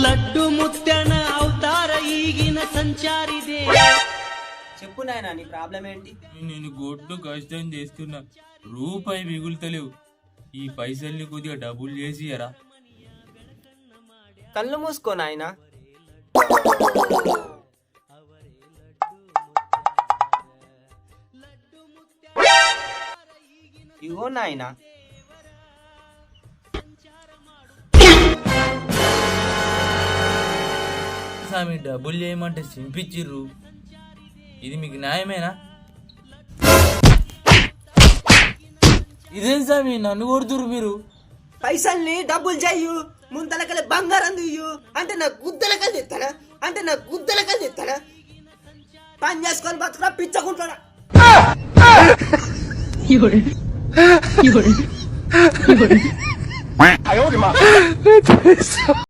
లడ్డు ముత్యన అవతార ఈగిన సంచారిదే. చెప్పు నాయనా నీ ప్రాబ్లం ఏంటి? నేను గొడ్డు కష్టం చేస్తున్నా, రూపాయి మిగులుతలేవు. ఈ పైసల్ని కొద్దిగా డబ్బులు చేసియరా. కళ్ళు మూసుకో నాయనా. ఇగో నాయనా. స్వామి డబ్బులు చేయమంటే సింపిచ్చిర్రు, ఇది మీకు న్యాయమేనా? ఇదేం స్వామి నన్ను కొడుతురు మీరు? పైసల్ని డబ్బులు చెయ్యు, ముంతలకలే బంగారం దియ్యు అంటే నా గుద్దలకలు తెస్తానా, అంటే నా గుద్దలకలు తెస్తానా? పని చేసుకొని బతుకురా పిచ్చకుంటాడా.